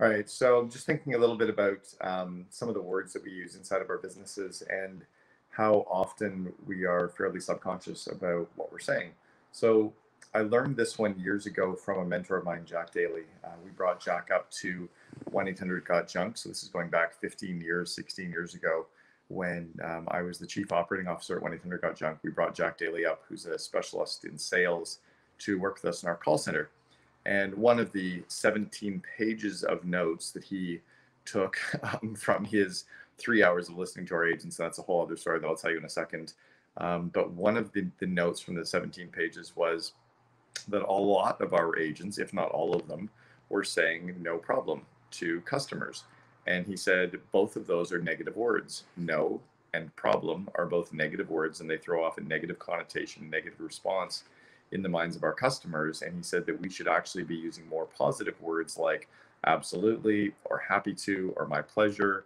All right, so just thinking a little bit about some of the words that we use inside of our businesses and how often we are fairly subconscious about what we're saying. So I learned this one years ago from a mentor of mine, Jack Daly. We brought Jack up to 1-800 Got Junk. So this is going back 15 years, 16 years ago when I was the chief operating officer at 1-800 Got Junk. We brought Jack Daly up, who's a specialist in sales, to work with us in our call center. And one of the 17 pages of notes that he took from his 3 hours of listening to our agents, that's a whole other story that I'll tell you in a second. But one of the notes from the 17 pages was that a lot of our agents, if not all of them, were saying no problem to customers. And he said both of those are negative words. No and problem are both negative words, and they throw off a negative connotation, negative response in the minds of our customers. And he said that we should actually be using more positive words like absolutely, or happy to, or my pleasure,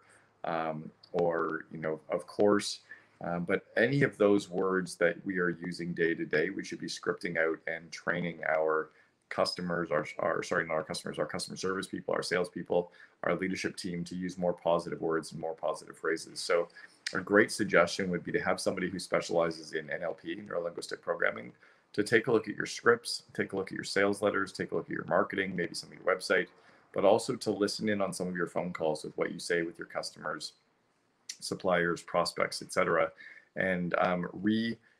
or, of course. But any of those words that we are using day to day, we should be scripting out and training our customers, our sorry, not our customers, our customer service people, our salespeople, our leadership team to use more positive words and more positive phrases. So a great suggestion would be to have somebody who specializes in NLP, neuro linguistic programming, to take a look at your scripts, take a look at your sales letters, take a look at your marketing, maybe some of your website, but also to listen in on some of your phone calls with what you say with your customers, suppliers, prospects, etc., and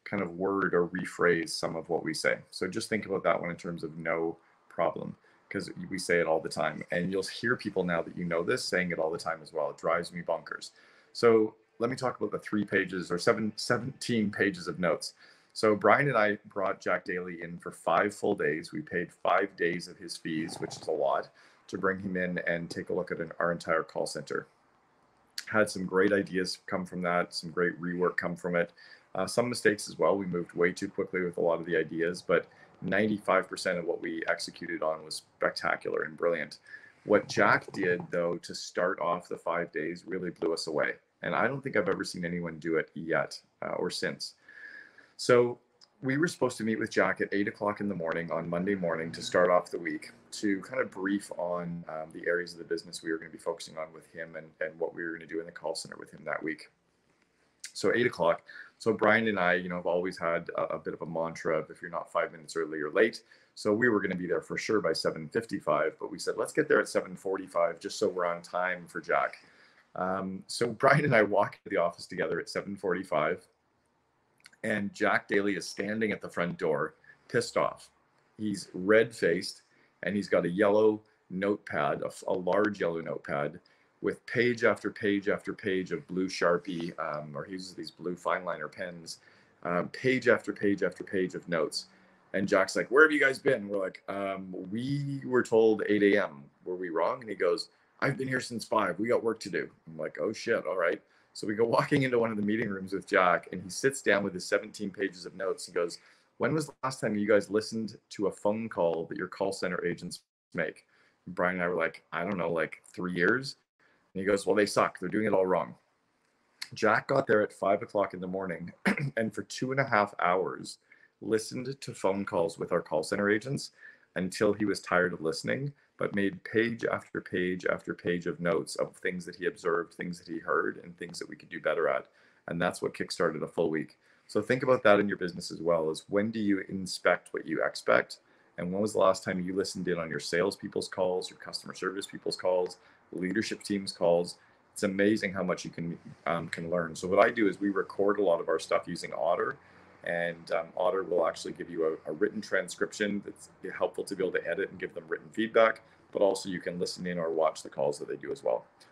kind of word or rephrase some of what we say. So just think about that one in terms of no problem, because we say it all the time, and you'll hear people now that you know this saying it all the time as well. It drives me bonkers. So let me talk about the 3 pages or 17 pages of notes. So Brian and I brought Jack Daly in for 5 full days. We paid 5 days of his fees, which is a lot, to bring him in and take a look at our entire call center. Had some great ideas come from that, some great rework come from it. Some mistakes as well. We moved way too quickly with a lot of the ideas, but 95% of what we executed on was spectacular and brilliant. What Jack did, though, to start off the 5 days really blew us away. And I don't think I've ever seen anyone do it yet or since. So we were supposed to meet with Jack at 8 o'clock in the morning on Monday morning to start off the week to kind of brief on the areas of the business we were going to be focusing on with him and what we were going to do in the call center with him that week. So 8 o'clock. So Brian and I, have always had a bit of a mantra of if you're not 5 minutes early, you're late. So we were going to be there for sure by 7:55, but we said, let's get there at 7:45 just so we're on time for Jack. So Brian and I walk into the office together at 7:45. And Jack Daly is standing at the front door, pissed off. He's red-faced, and he's got a yellow notepad, a large yellow notepad, with page after page after page of blue Sharpie, or he uses these blue fine liner pens, page after page after page of notes. And Jack's like, where have you guys been? We're like, we were told 8 a.m. Were we wrong? And he goes, I've been here since 5. We got work to do. I'm like, oh shit, all right. So we go walking into one of the meeting rooms with Jack, and he sits down with his 17 pages of notes. He goes, when was the last time you guys listened to a phone call that your call center agents make? And Brian and I were like, I don't know, like 3 years. And he goes, well, they suck. They're doing it all wrong. Jack got there at 5 o'clock in the morning and for 2.5 hours listened to phone calls with our call center agents until he was tired of listening, but made page after page after page of notes of things that he observed, things that he heard, and things that we could do better at. And that's what kickstarted a full week. So think about that in your business as well, is when do you inspect what you expect? And when was the last time you listened in on your salespeople's calls, your customer service people's calls, leadership team's calls? It's amazing how much you can learn. So what I do is we record a lot of our stuff using Otter, and Otter will actually give you a written transcription that's helpful to be able to edit and give them written feedback, but also you can listen in or watch the calls that they do as well.